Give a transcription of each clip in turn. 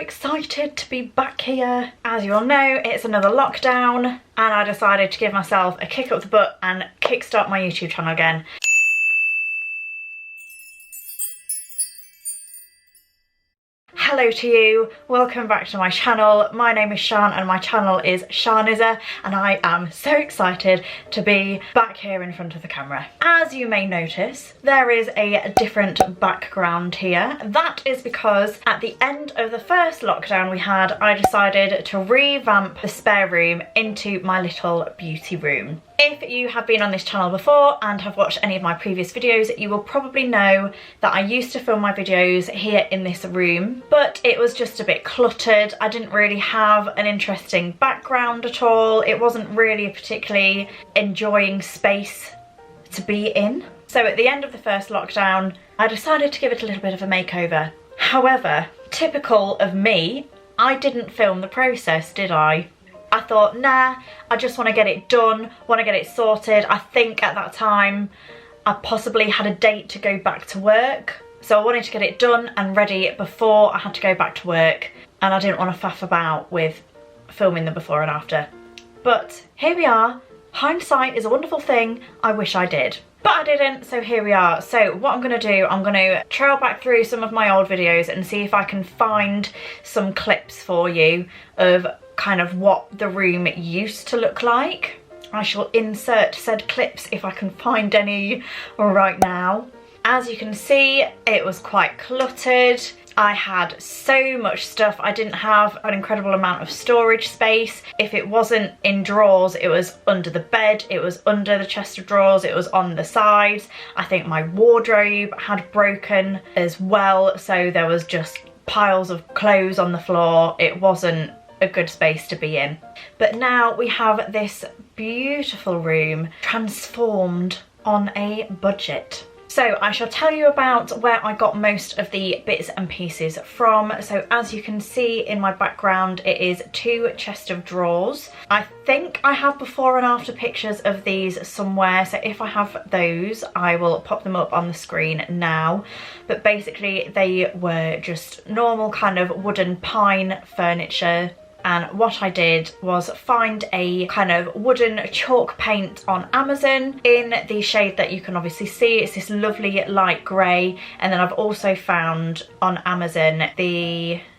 excited to be back here. As you all know, it's another lockdown and I decided to give myself a kick up the butt and kickstart my YouTube channel again. Hello to you, welcome back to my channel. My name is Shan and my channel is Shaniza and I am so excited to be back here in front of the camera. As you may notice, there is a different background here. That is because at the end of the first lockdown we had, I decided to revamp the spare room into my little beauty room. If you have been on this channel before and have watched any of my previous videos, you will probably know that I used to film my videos here in this room, but it was just a bit cluttered. I didn't really have an interesting background at all. It wasn't really a particularly enjoying space to be in. So at the end of the first lockdown, I decided to give it a little bit of a makeover. However, typical of me, I didn't film the process, did I? I thought, nah, I just want to get it done, want to get it sorted. I think at that time I possibly had a date to go back to work. So I wanted to get it done and ready before I had to go back to work. And I didn't want to faff about with filming the before and after. But here we are. Hindsight is a wonderful thing. I wish I did. But I didn't, so here we are. So what I'm going to do, I'm going to trail back through some of my old videos and see if I can find some clips for you of kind of what the room used to look like. I shall insert said clips if I can find any right now. As you can see, it was quite cluttered. I had so much stuff. I didn't have an incredible amount of storage space. If it wasn't in drawers, it was under the bed, it was under the chest of drawers, it was on the sides. I think my wardrobe had broken as well, so there was just piles of clothes on the floor. It wasn't a good space to be in. But now we have this beautiful room transformed on a budget. So I shall tell you about where I got most of the bits and pieces from. So as you can see in my background, it is two chest of drawers. I think I have before and after pictures of these somewhere. So if I have those, I will pop them up on the screen now. But basically they were just normal kind of wooden pine furniture. And what I did was find a kind of wooden chalk paint on Amazon in the shade that you can obviously see. It's this lovely light grey. And then I've also found on Amazon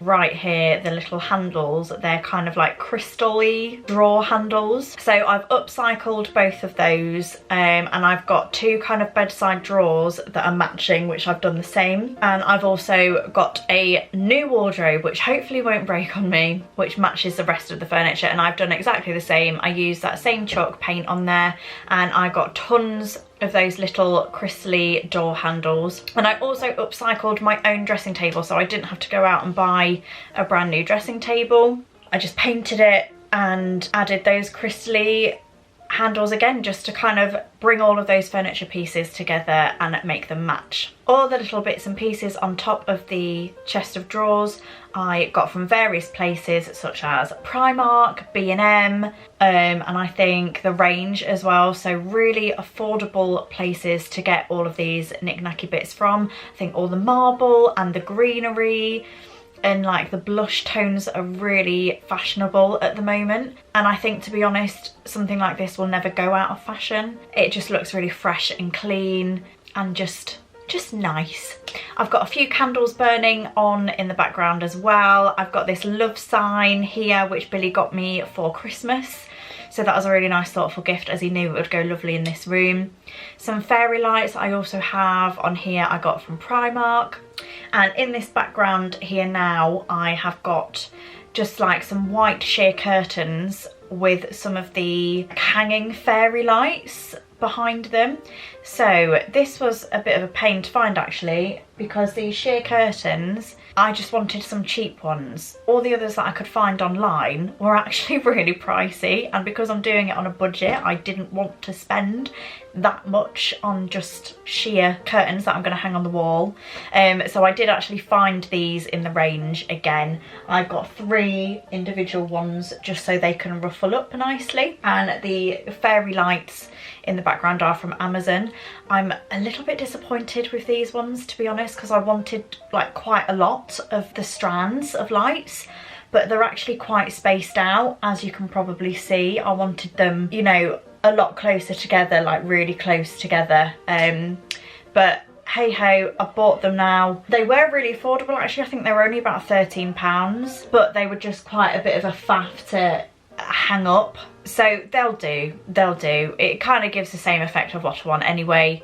right here, the little handles. They're kind of like crystal-y drawer handles. So I've upcycled both of those and I've got two kind of bedside drawers that are matching, which I've done the same. And I've also got a new wardrobe, which hopefully won't break on me, which matches the rest of the furniture, and I've done exactly the same. I used that same chalk paint on there and I got tons of those little crystally door handles. And I also upcycled my own dressing table, so I didn't have to go out and buy a brand new dressing table. I just painted it and added those crystally handles again, just to kind of bring all of those furniture pieces together and make them match. All the little bits and pieces on top of the chest of drawers I got from various places such as Primark, B&M, and I think the Range as well. So really affordable places to get all of these knick-knacky bits from. I think all the marble and the greenery and like the blush tones are really fashionable at the moment. And I think, to be honest, something like this will never go out of fashion. It just looks really fresh and clean and just nice. I've got a few candles burning on in the background as well. I've got this love sign here which Billy got me for Christmas. So that was a really nice thoughtful gift, as he knew it would go lovely in this room. Some fairy lights I also have on here I got from Primark. And in this background here now I have got just like some white sheer curtains with some of the hanging fairy lights behind them. So this was a bit of a pain to find actually, because these sheer curtains, I just wanted some cheap ones. All the others that I could find online were actually really pricey, and because I'm doing it on a budget, I didn't want to spend that much on just sheer curtains that I'm going to hang on the wall. So I did actually find these in the Range again. I've got 3 individual ones just so they can ruffle up nicely, and the fairy lights in the background are from Amazon. I'm a little bit disappointed with these ones, to be honest, because I wanted like quite a lot of the strands of lights, but they're actually quite spaced out, as you can probably see. I wanted them, you know, a lot closer together, like really close together. But hey ho, I bought them now. They were really affordable actually. I think they were only about £13, but they were just quite a bit of a faff to hang up. So they'll do. It kind of gives the same effect of what I want anyway.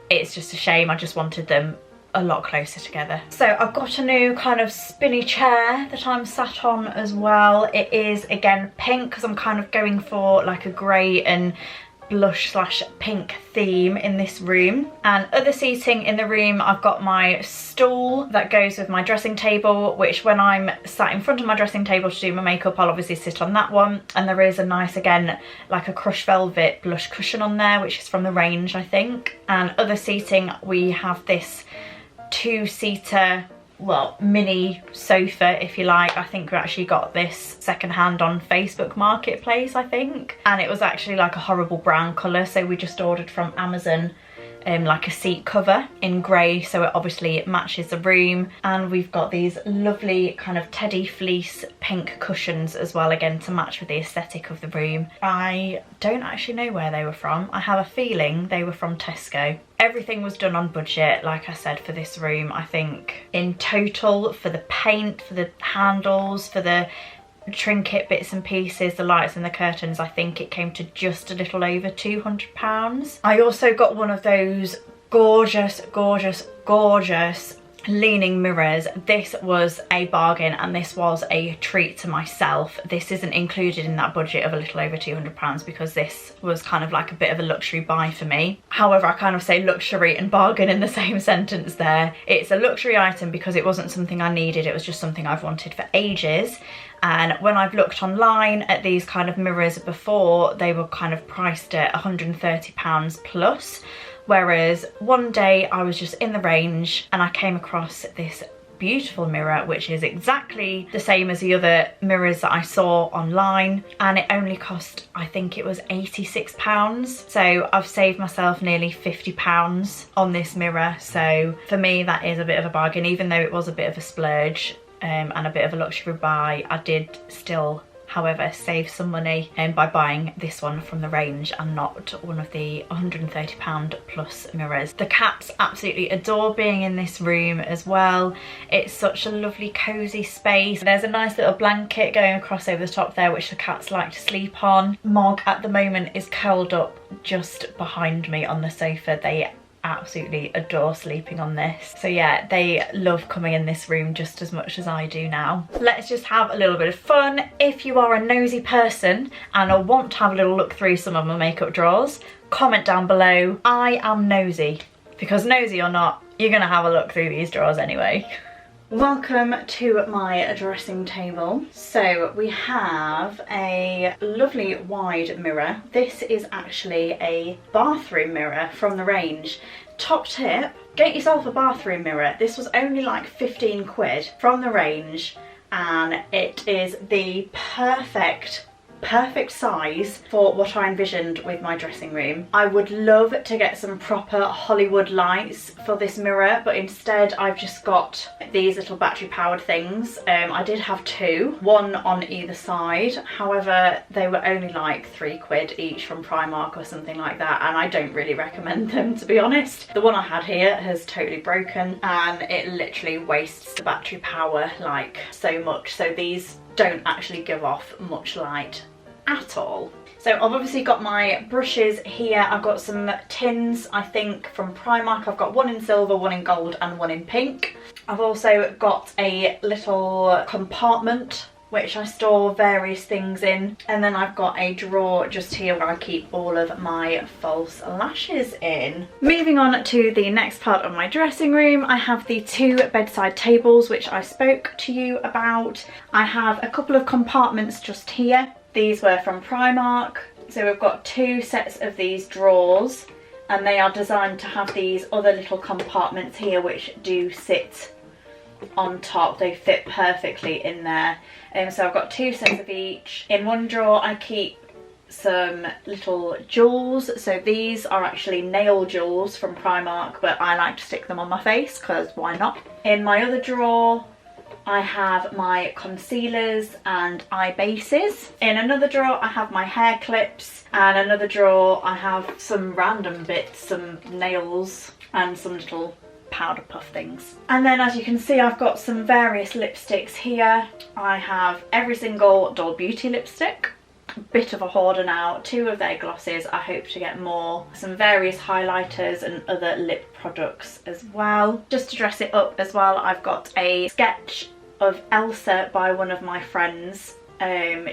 It's just a shame, I just wanted them a lot closer together. So I've got a new kind of spinny chair that I'm sat on as well. It is again pink, because I'm kind of going for like a grey and blush slash pink theme in this room. And other seating in the room, I've got my stool that goes with my dressing table, which when I'm sat in front of my dressing table to do my makeup, I'll obviously sit on that one. And there is a nice, again, like a crushed velvet blush cushion on there, which is from the range, I think. And other seating, we have this two-seater, well, mini sofa, if you like. I think we actually got this secondhand on Facebook Marketplace, I think, and it was actually like a horrible brown colour, so we just ordered from Amazon like a seat cover in grey, so it obviously matches the room. And we've got these lovely kind of teddy fleece pink cushions as well, again to match with the aesthetic of the room. I don't actually know where they were from. I have a feeling they were from Tesco. Everything was done on budget, like I said, for this room. I think in total, for the paint, for the handles, for the trinket bits and pieces, the lights and the curtains, I think it came to just a little over £200. I also got one of those gorgeous leaning mirrors. This was a bargain, and this was a treat to myself. This isn't included in that budget of a little over £200, because this was kind of like a bit of a luxury buy for me. However, I kind of say luxury and bargain in the same sentence there. It's a luxury item because it wasn't something I needed, it was just something I've wanted for ages. And when I've looked online at these kind of mirrors before, they were kind of priced at £130 plus. Whereas one day I was just in the range and I came across this beautiful mirror, which is exactly the same as the other mirrors that I saw online, and it only cost, I think it was £86. So I've saved myself nearly £50 on this mirror. So for me, that is a bit of a bargain. Even though it was a bit of a splurge and a bit of a luxury buy, I did still, however, save some money by buying this one from the range and not one of the £130 plus mirrors. The cats absolutely adore being in this room as well. It's such a lovely cozy space. There's a nice little blanket going across over the top there, which the cats like to sleep on. Mog at the moment is curled up just behind me on the sofa. They absolutely adore sleeping on this. So yeah, they love coming in this room just as much as I do now. Let's just have a little bit of fun. If you are a nosy person and want to have a little look through some of my makeup drawers, comment down below. I am nosy, because nosy or not, you're gonna have a look through these drawers anyway. Welcome to my dressing table. So we have a lovely wide mirror. This is actually a bathroom mirror from the range. Top tip, get yourself a bathroom mirror. This was only like 15 quid from the range, and it is the perfect size for what I envisioned with my dressing room. I would love to get some proper Hollywood lights for this mirror, but instead I've just got these little battery powered things. I did have two, one on either side. However, they were only like 3 quid each from Primark or something like that, and I don't really recommend them, to be honest. The one I had here has totally broken, and it literally wastes the battery power like so much. So these don't actually give off much light at all. So I've obviously got my brushes here. I've got some tins, I think, from Primark. I've got one in silver, one in gold and one in pink. I've also got a little compartment which I store various things in, and then I've got a drawer just here where I keep all of my false lashes in. Moving on to the next part of my dressing room, I have the 2 bedside tables which I spoke to you about. I have a couple of compartments just here. These were from Primark. So we've got 2 sets of these drawers, and they are designed to have these other little compartments here which do sit on top. They fit perfectly in there. So I've got 2 sets of each. In one drawer I keep some little jewels. So these are actually nail jewels from Primark, but I like to stick them on my face because why not? In my other drawer I have my concealers and eye bases. In another drawer I have my hair clips, and another drawer I have some random bits, some nails and some little powder puff things. And then as you can see, I've got some various lipsticks here. I have every single Doll Beauty lipstick, bit of a hoarder now, 2 of their glosses. I hope to get more, some various highlighters and other lip products as well. Just to dress it up as well, I've got a sketch of Elsa by one of my friends.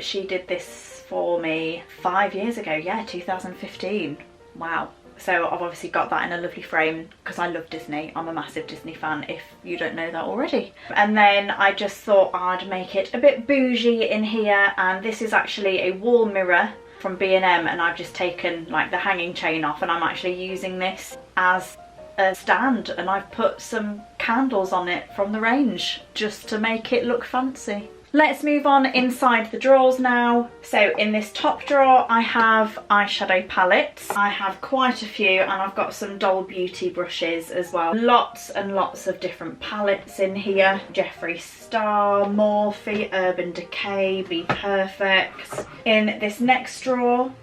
She did this for me 5 years ago, yeah, 2015. Wow. So I've obviously got that in a lovely frame because I love Disney. I'm a massive Disney fan, if you don't know that already. And then I just thought I'd make it a bit bougie in here, and this is actually a wall mirror from B&M, and I've just taken like the hanging chain off and I'm actually using this as a stand, and I've put some candles on it from the range just to make it look fancy. Let's move on inside the drawers now. So in this top drawer I have eyeshadow palettes. I have quite a few, and I've got some Doll Beauty brushes as well. Lots and lots of different palettes in here. Jeffree Star, Morphe, Urban Decay, Be Perfect. In this next drawer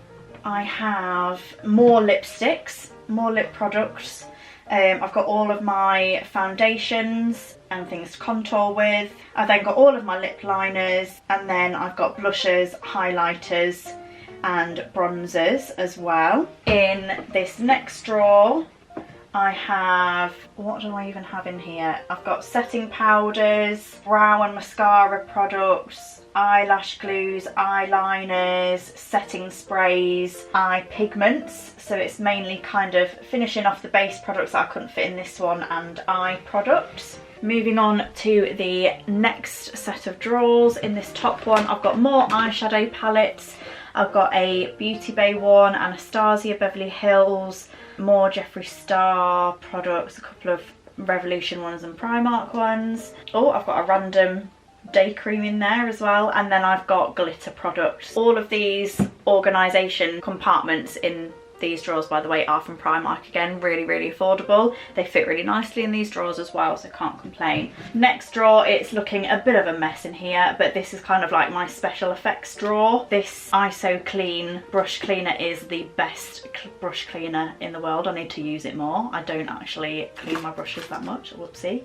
I have more lipsticks, more lip products. I've got all of my foundations and things to contour with. I've then got all of my lip liners, and then I've got blushers, highlighters and bronzers as well. In this next drawer I have, what do I even have in here? I've got setting powders, brow and mascara products, eyelash glues, eyeliners, setting sprays, eye pigments. So it's mainly kind of finishing off the base products that I couldn't fit in this one, and eye products. Moving on to the next set of drawers. In this top one I've got more eyeshadow palettes. I've got a Beauty Bay one, Anastasia, Beverly Hills, more Jeffree Star products, a couple of Revolution ones and Primark ones. Oh, I've got a random day cream in there as well, and then I've got glitter products. All of these organisation compartments in these drawers, by the way, are from Primark again. Really, really affordable. They fit really nicely in these drawers as well, so can't complain. Next drawer, it's looking a bit of a mess in here, but this is kind of like my special effects drawer. This ISO Clean brush cleaner is the best brush cleaner in the world. I need to use it more. I don't actually clean my brushes that much, whoopsie.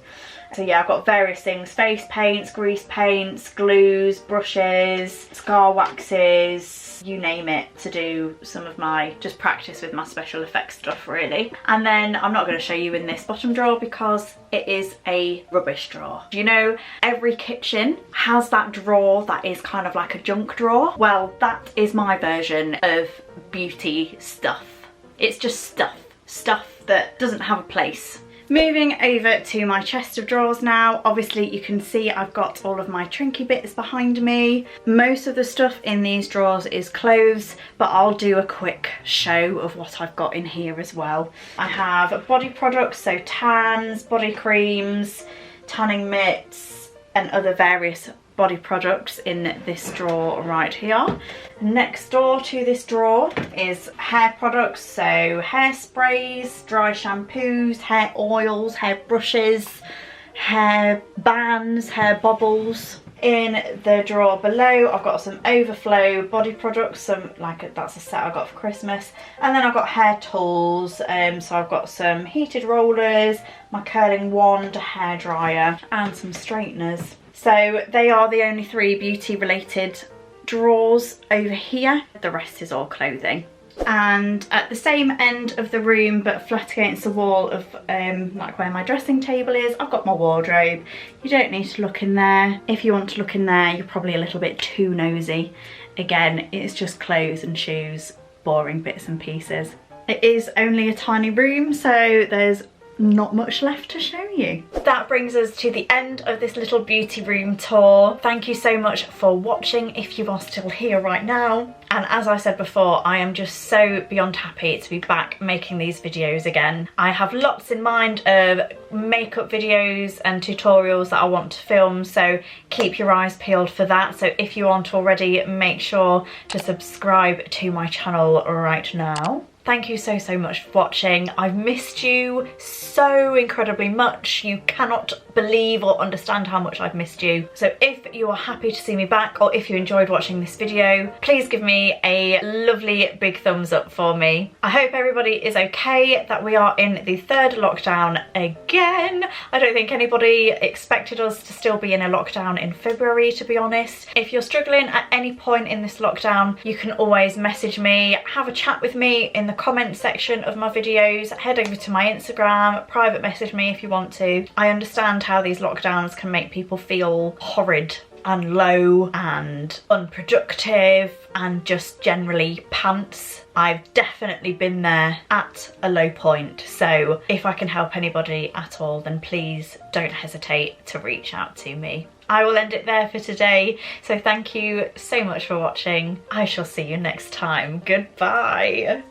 So yeah, I've got various things: face paints, grease paints, glues, brushes, scar waxes, you name it, to do some of my just practice with my special effects stuff really. And then I'm not going to show you in this bottom drawer because it is a rubbish drawer. You know, every kitchen has that drawer that is kind of like a junk drawer. Well, that is my version of beauty stuff. It's just stuff that doesn't have a place. Moving over to my chest of drawers now. Obviously you can see I've got all of my trinky bits behind me. Most of the stuff in these drawers is clothes, but I'll do a quick show of what I've got in here as well. I have body products, so tans, body creams, tanning mitts and other various body products in this drawer right here. Next door to this drawer is hair products, so hairsprays, dry shampoos, hair oils, hair brushes, hair bands, hair bobbles. In the drawer below I've got some overflow body products, some that's a set I got for Christmas, and then I've got hair tools. So I've got some heated rollers, my curling wand, a hair dryer and some straighteners. So they are the only 3 beauty related drawers over here. The rest is all clothing. And at the same end of the room, but flat against the wall of like where my dressing table is, I've got my wardrobe. You don't need to look in there. If you want to look in there, you're probably a little bit too nosy. Again, it's just clothes and shoes, boring bits and pieces. It is only a tiny room, so there's not much left to show you. That brings us to the end of this little beauty room tour. Thank you so much for watching if you are still here right now. And as I said before, I am just so beyond happy to be back making these videos again. I have lots in mind of makeup videos and tutorials that I want to film, so keep your eyes peeled for that. So if you aren't already, make sure to subscribe to my channel right now. Thank you so much for watching. I've missed you so incredibly much. You cannot believe or understand how much I've missed you. So if you are happy to see me back, or if you enjoyed watching this video, please give me a lovely big thumbs up for me. I hope everybody is okay, that we are in the 3rd lockdown again. I don't think anybody expected us to still be in a lockdown in February, to be honest. If you're struggling at any point in this lockdown, you can always message me, have a chat with me in the comment section of my videos, head over to my Instagram, private message me if you want to. I understand how these lockdowns can make people feel horrid and low and unproductive and just generally pants. I've definitely been there at a low point, so if I can help anybody at all, then please don't hesitate to reach out to me. I will end it there for today, so thank you so much for watching. I shall see you next time. Goodbye.